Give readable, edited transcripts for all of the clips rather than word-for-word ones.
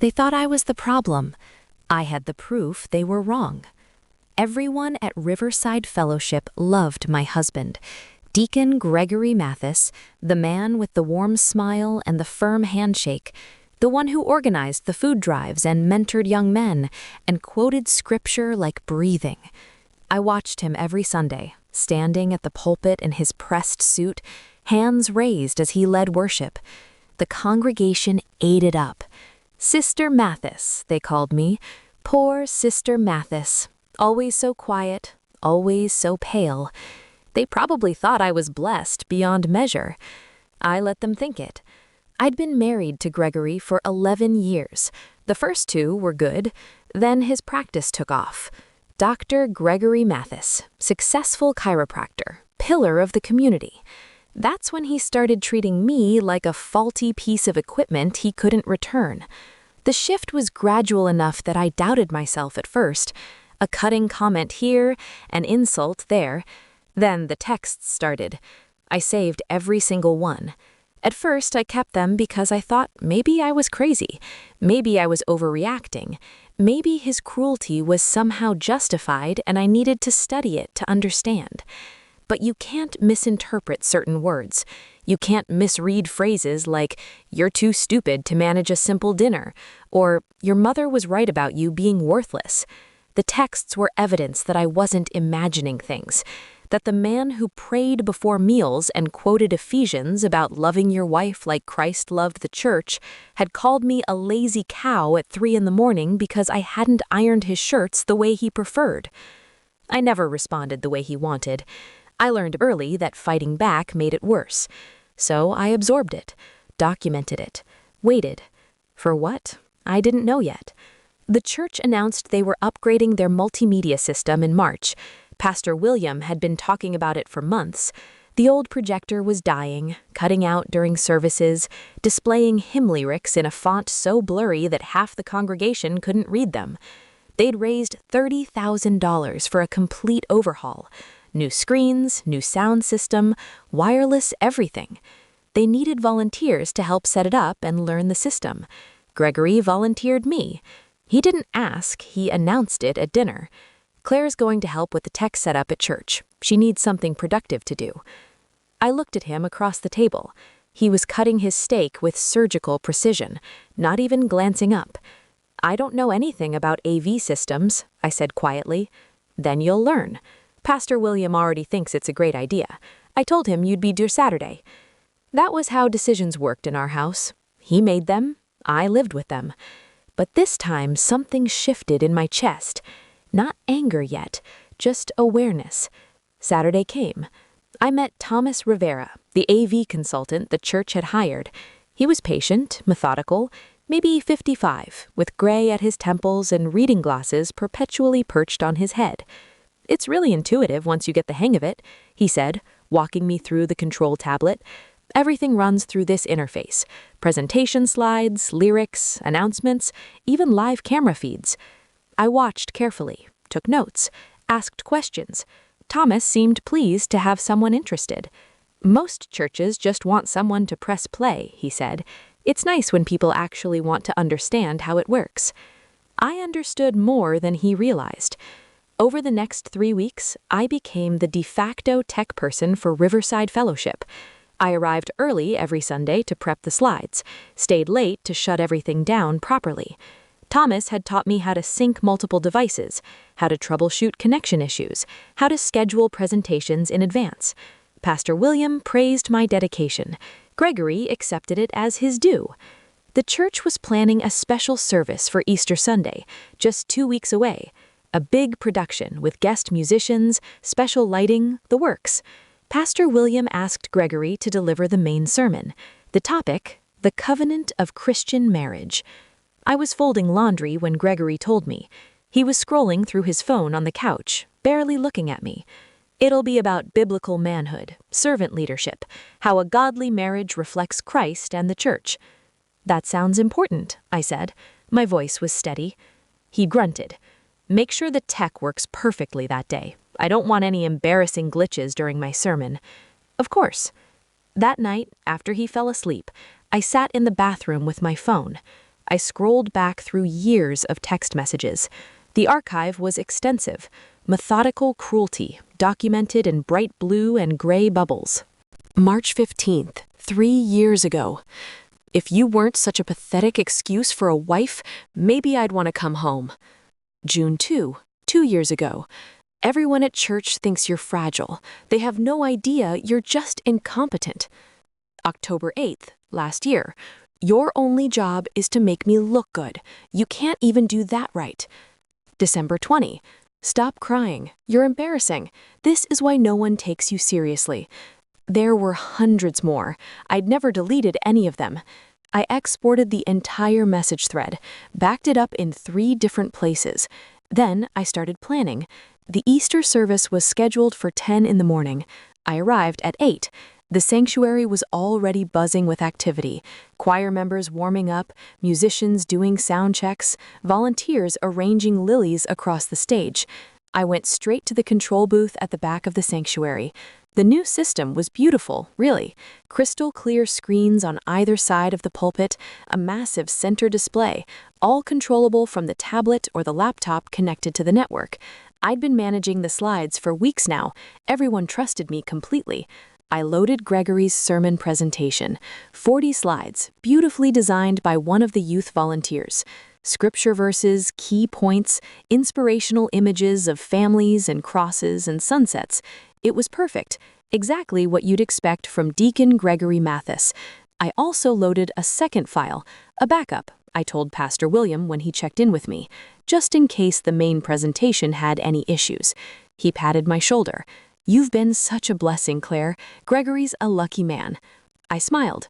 They thought I was the problem. I had the proof they were wrong. Everyone at Riverside Fellowship loved my husband, Deacon Gregory Mathis, the man with the warm smile and the firm handshake, the one who organized the food drives and mentored young men and quoted scripture like breathing. I watched him every Sunday, standing at the pulpit in his pressed suit, hands raised as he led worship. The congregation ate it up. Sister Mathis, they called me. Poor Sister Mathis. Always so quiet, always so pale. They probably thought I was blessed beyond measure. I let them think it. I'd been married to Gregory for 11 years. The first 2 were good. Then his practice took off. Dr. Gregory Mathis, successful chiropractor, pillar of the community. That's when he started treating me like a faulty piece of equipment he couldn't return. The shift was gradual enough that I doubted myself at first. A cutting comment here, an insult there. Then the texts started. I saved every single one. At first, I kept them because I thought maybe I was crazy. Maybe I was overreacting. Maybe his cruelty was somehow justified and I needed to study it to understand. But you can't misinterpret certain words. You can't misread phrases like, "You're too stupid to manage a simple dinner," or "Your mother was right about you being worthless." The texts were evidence that I wasn't imagining things, that the man who prayed before meals and quoted Ephesians about loving your wife like Christ loved the church had called me a lazy cow at 3 a.m. because I hadn't ironed his shirts the way he preferred. I never responded the way he wanted. I learned early that fighting back made it worse. So I absorbed it, documented it, waited. For what? I didn't know yet. The church announced they were upgrading their multimedia system in March. Pastor William had been talking about it for months. The old projector was dying, cutting out during services, displaying hymn lyrics in a font so blurry that half the congregation couldn't read them. They'd raised $30,000 for a complete overhaul. New screens, new sound system, wireless everything. They needed volunteers to help set it up and learn the system. Gregory volunteered me. He didn't ask, he announced it at dinner. Claire's going to help with the tech setup at church. She needs something productive to do. I looked at him across the table. He was cutting his steak with surgical precision, not even glancing up. "I don't know anything about AV systems," I said quietly. "Then you'll learn. Pastor William already thinks it's a great idea. I told him you'd be due Saturday." That was how decisions worked in our house. He made them. I lived with them. But this time something shifted in my chest. Not anger yet, just awareness. Saturday came. I met Thomas Rivera, the AV consultant the church had hired. He was patient, methodical, maybe 55, with gray at his temples and reading glasses perpetually perched on his head. "It's really intuitive once you get the hang of it," he said, walking me through the control tablet. "Everything runs through this interface. Presentation slides, lyrics, announcements, even live camera feeds." I watched carefully, took notes, asked questions. Thomas seemed pleased to have someone interested. "Most churches just want someone to press play," he said. "It's nice when people actually want to understand how it works." I understood more than he realized. Over the next 3 weeks, I became the de facto tech person for Riverside Fellowship. I arrived early every Sunday to prep the slides, stayed late to shut everything down properly. Thomas had taught me how to sync multiple devices, how to troubleshoot connection issues, how to schedule presentations in advance. Pastor William praised my dedication. Gregory accepted it as his due. The church was planning a special service for Easter Sunday, just 2 weeks away. A big production with guest musicians, special lighting, the works. Pastor William asked Gregory to deliver the main sermon. The topic, the covenant of Christian marriage. I was folding laundry when Gregory told me. He was scrolling through his phone on the couch, barely looking at me. "It'll be about biblical manhood, servant leadership, how a godly marriage reflects Christ and the church." "That sounds important," I said. My voice was steady. He grunted. "Make sure the tech works perfectly that day. I don't want any embarrassing glitches during my sermon." "Of course." That night, after he fell asleep, I sat in the bathroom with my phone. I scrolled back through years of text messages. The archive was extensive. Methodical cruelty, documented in bright blue and gray bubbles. March 15th, 3 years ago. If you weren't such a pathetic excuse for a wife, maybe I'd want to come home. June 2 years ago. Everyone at church thinks you're fragile. They have no idea you're just incompetent. October 8th, last year. Your only job is to make me look good. You can't even do that right. December 20. Stop crying. You're embarrassing. This is why no one takes you seriously. There were hundreds more. I'd never deleted any of them. I exported the entire message thread, backed it up in 3 different places. Then I started planning. The Easter service was scheduled for 10 in the morning. I arrived at 8. The sanctuary was already buzzing with activity. Choir members warming up, musicians doing sound checks, volunteers arranging lilies across the stage. I went straight to the control booth at the back of the sanctuary. The new system was beautiful, really. Crystal clear screens on either side of the pulpit, a massive center display, all controllable from the tablet or the laptop connected to the network. I'd been managing the slides for weeks now. Everyone trusted me completely. I loaded Gregory's sermon presentation. 40 slides, beautifully designed by one of the youth volunteers. Scripture verses, key points, inspirational images of families and crosses and sunsets. It was perfect, exactly what you'd expect from Deacon Gregory Mathis. I also loaded a second file, a backup, I told Pastor William when he checked in with me, just in case the main presentation had any issues. He patted my shoulder. "You've been such a blessing, Claire. Gregory's a lucky man." I smiled.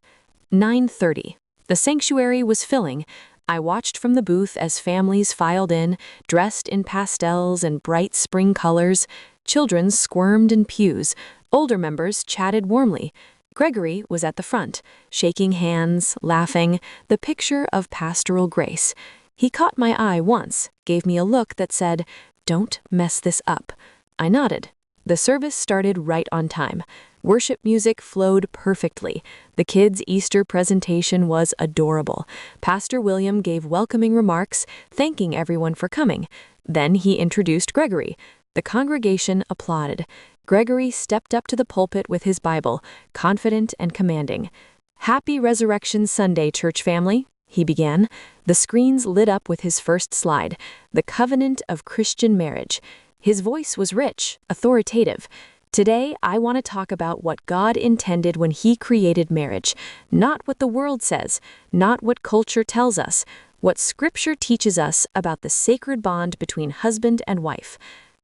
9:30. The sanctuary was filling. I watched from the booth as families filed in, dressed in pastels and bright spring colors. Children squirmed in pews. Older members chatted warmly. Gregory was at the front, shaking hands, laughing, the picture of pastoral grace. He caught my eye once, gave me a look that said, "Don't mess this up." I nodded. The service started right on time. Worship music flowed perfectly. The kids' Easter presentation was adorable. Pastor William gave welcoming remarks, thanking everyone for coming. Then he introduced Gregory. The congregation applauded. Gregory stepped up to the pulpit with his Bible, confident and commanding. "Happy Resurrection Sunday, church family," he began. The screens lit up with his first slide, the covenant of Christian marriage. His voice was rich, authoritative. "Today, I want to talk about what God intended when He created marriage, not what the world says, not what culture tells us, what Scripture teaches us about the sacred bond between husband and wife."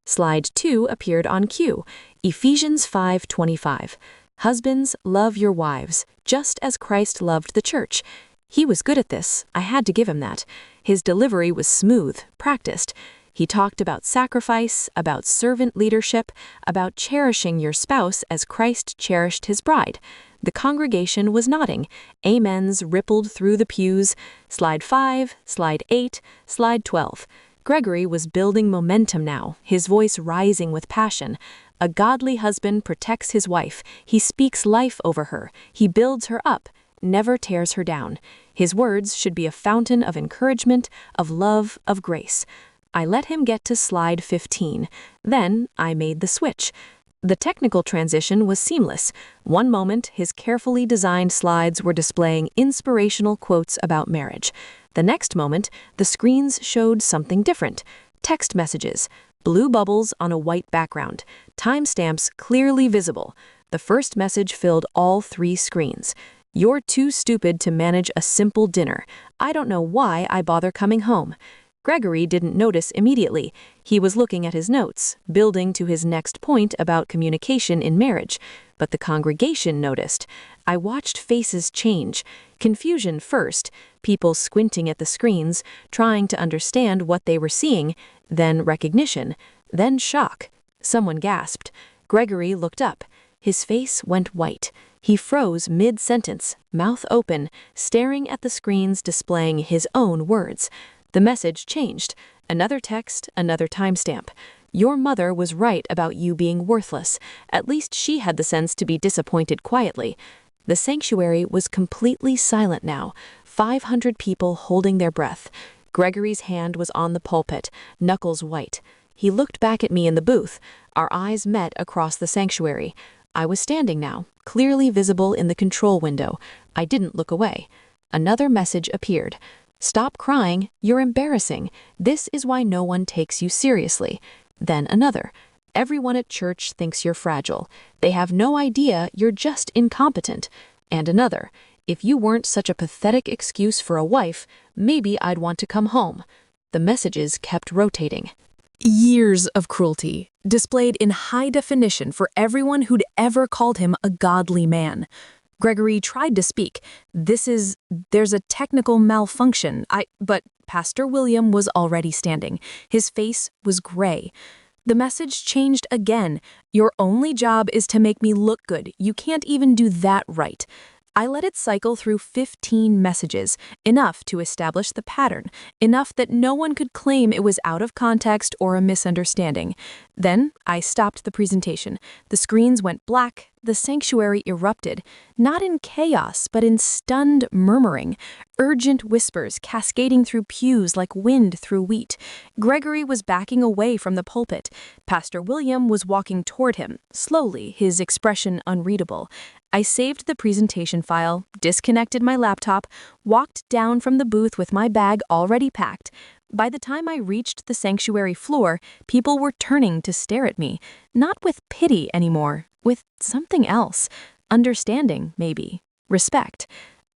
Slide 2 appeared on cue, Ephesians 5:25. "Husbands, love your wives, just as Christ loved the church." He was good at this, I had to give him that. His delivery was smooth, practiced. He talked about sacrifice, about servant leadership, about cherishing your spouse as Christ cherished his bride. The congregation was nodding. Amens rippled through the pews. Slide 5, slide 8, slide 12. Gregory was building momentum now, his voice rising with passion. A godly husband protects his wife. He speaks life over her. He builds her up, never tears her down. His words should be a fountain of encouragement, of love, of grace. I let him get to slide 15. Then I made the switch. The technical transition was seamless. One moment, his carefully designed slides were displaying inspirational quotes about marriage. The next moment, the screens showed something different. Text messages, blue bubbles on a white background, timestamps clearly visible. The first message filled all 3 screens. "You're too stupid to manage a simple dinner. I don't know why I bother coming home." Gregory didn't notice immediately. He was looking at his notes, building to his next point about communication in marriage. But the congregation noticed. I watched faces change. Confusion first, people squinting at the screens, trying to understand what they were seeing, then recognition, then shock. Someone gasped. Gregory looked up. His face went white. He froze mid-sentence, mouth open, staring at the screens displaying his own words. The message changed. Another text, another timestamp. "Your mother was right about you being worthless. At least she had the sense to be disappointed quietly." The sanctuary was completely silent now. 500 people holding their breath. Gregory's hand was on the pulpit, knuckles white. He looked back at me in the booth. Our eyes met across the sanctuary. I was standing now, clearly visible in the control window. I didn't look away. Another message appeared. "Stop crying, you're embarrassing. This is why no one takes you seriously." Then another. "Everyone at church thinks you're fragile. They have no idea you're just incompetent." And another. "If you weren't such a pathetic excuse for a wife, maybe I'd want to come home." The messages kept rotating. Years of cruelty, displayed in high definition for everyone who'd ever called him a godly man. Gregory tried to speak. There's a technical malfunction. But Pastor William was already standing. His face was gray. The message changed again. "Your only job is to make me look good. You can't even do that right." I let it cycle through 15 messages, enough to establish the pattern, enough that no one could claim it was out of context or a misunderstanding. Then I stopped the presentation. The screens went black, the sanctuary erupted, not in chaos, but in stunned murmuring, urgent whispers cascading through pews like wind through wheat. Gregory was backing away from the pulpit. Pastor William was walking toward him, slowly, his expression unreadable. I saved the presentation file, disconnected my laptop, walked down from the booth with my bag already packed. By the time I reached the sanctuary floor, people were turning to stare at me, not with pity anymore, with something else. Understanding, maybe. Respect.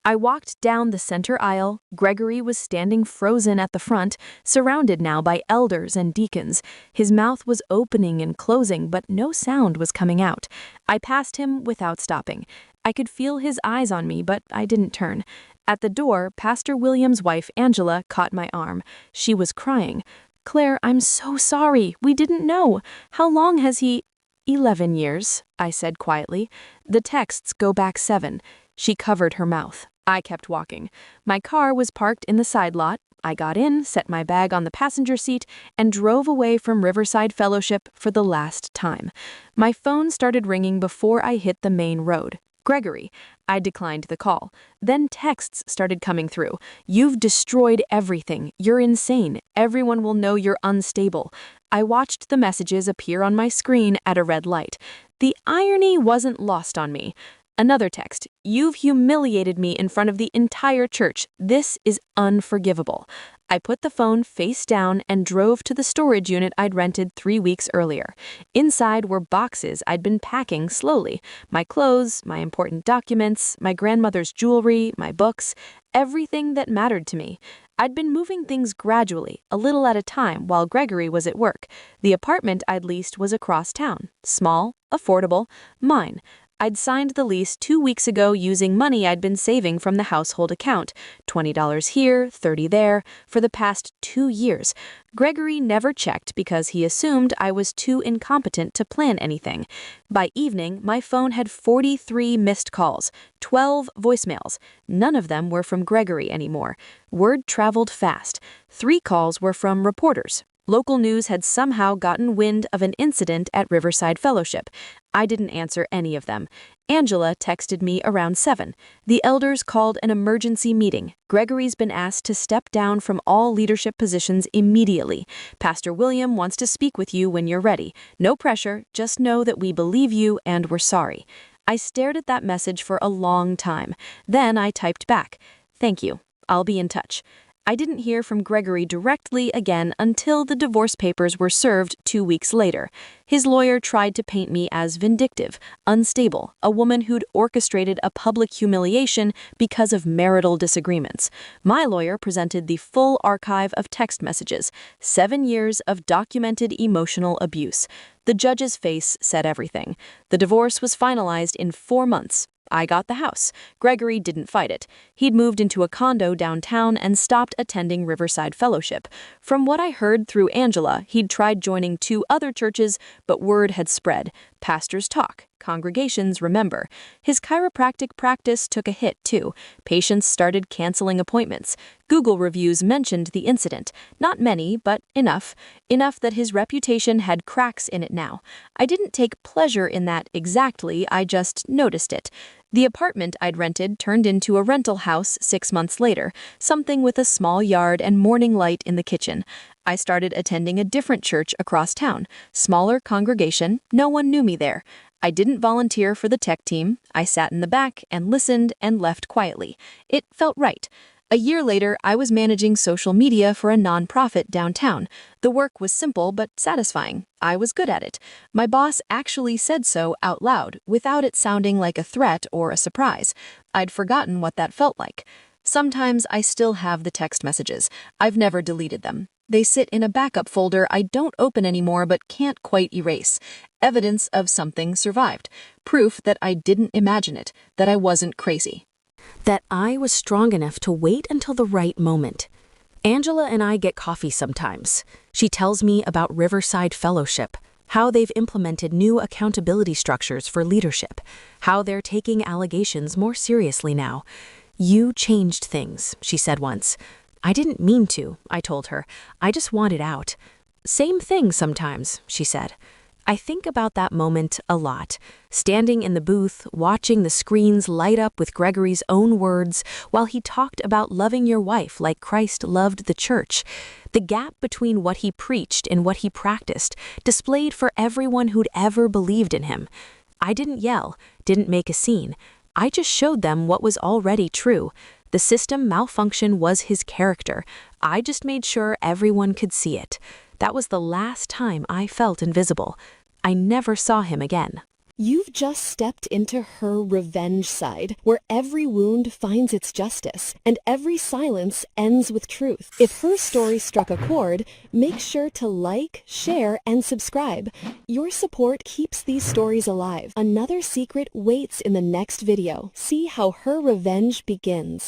I walked down the center aisle. Gregory was standing frozen at the front, surrounded now by elders and deacons. His mouth was opening and closing, but no sound was coming out. I passed him without stopping. I could feel his eyes on me, but I didn't turn. At the door, Pastor William's wife, Angela, caught my arm. She was crying. "Claire, I'm so sorry. We didn't know. How long has he—" 11 years, I said quietly. "The texts go back 7. She covered her mouth. I kept walking. My car was parked in the side lot. I got in, set my bag on the passenger seat, and drove away from Riverside Fellowship for the last time. My phone started ringing before I hit the main road. Gregory. I declined the call. Then texts started coming through. "You've destroyed everything. You're insane. Everyone will know you're unstable." I watched the messages appear on my screen at a red light. The irony wasn't lost on me. Another text. "You've humiliated me in front of the entire church. This is unforgivable." I put the phone face down and drove to the storage unit I'd rented 3 weeks earlier. Inside were boxes I'd been packing slowly. My clothes, my important documents, my grandmother's jewelry, my books, everything that mattered to me. I'd been moving things gradually, a little at a time, while Gregory was at work. The apartment I'd leased was across town. Small, affordable, mine. I'd signed the lease 2 weeks ago using money I'd been saving from the household account. $20 here, $30 there, for the past 2 years. Gregory never checked because he assumed I was too incompetent to plan anything. By evening, my phone had 43 missed calls, 12 voicemails. None of them were from Gregory anymore. Word traveled fast. 3 calls were from reporters. Local news had somehow gotten wind of an incident at Riverside Fellowship. I didn't answer any of them. Angela texted me around 7. The elders called an emergency meeting. Gregory's been asked to step down from all leadership positions immediately. Pastor William wants to speak with you when you're ready. No pressure, just know that we believe you and we're sorry. I stared at that message for a long time. Then I typed back, "Thank you. I'll be in touch." I didn't hear from Gregory directly again until the divorce papers were served 2 weeks later. His lawyer tried to paint me as vindictive, unstable, a woman who'd orchestrated a public humiliation because of marital disagreements. My lawyer presented the full archive of text messages, 7 years of documented emotional abuse. The judge's face said everything. The divorce was finalized in 4 months. I got the house. Gregory didn't fight it. He'd moved into a condo downtown and stopped attending Riverside Fellowship. From what I heard through Angela, he'd tried joining 2 other churches, but word had spread. Pastors talk. Congregations remember. His chiropractic practice took a hit, too. Patients started canceling appointments. Google reviews mentioned the incident. Not many, but enough. Enough that his reputation had cracks in it now. I didn't take pleasure in that exactly, I just noticed it. The apartment I'd rented turned into a rental house 6 months later, something with a small yard and morning light in the kitchen. I started attending a different church across town. Smaller congregation, no one knew me there. I didn't volunteer for the tech team. I sat in the back and listened and left quietly. It felt right. A year later, I was managing social media for a nonprofit downtown. The work was simple but satisfying. I was good at it. My boss actually said so out loud, without it sounding like a threat or a surprise. I'd forgotten what that felt like. Sometimes I still have the text messages. I've never deleted them. They sit in a backup folder I don't open anymore but can't quite erase. Evidence of something survived. Proof that I didn't imagine it, that I wasn't crazy. That I was strong enough to wait until the right moment. Angela and I get coffee sometimes. She tells me about Riverside Fellowship, how they've implemented new accountability structures for leadership, how they're taking allegations more seriously now. "You changed things," she said once. "I didn't mean to," I told her. "I just wanted out." "Same thing sometimes," she said. I think about that moment a lot, standing in the booth, watching the screens light up with Gregory's own words while he talked about loving your wife like Christ loved the church. The gap between what he preached and what he practiced, displayed for everyone who'd ever believed in him. I didn't yell, didn't make a scene. I just showed them what was already true. The system malfunction was his character. I just made sure everyone could see it. That was the last time I felt invisible. I never saw him again. You've just stepped into her revenge side, where every wound finds its justice, and every silence ends with truth. If her story struck a chord, make sure to like, share, and subscribe. Your support keeps these stories alive. Another secret waits in the next video. See how her revenge begins.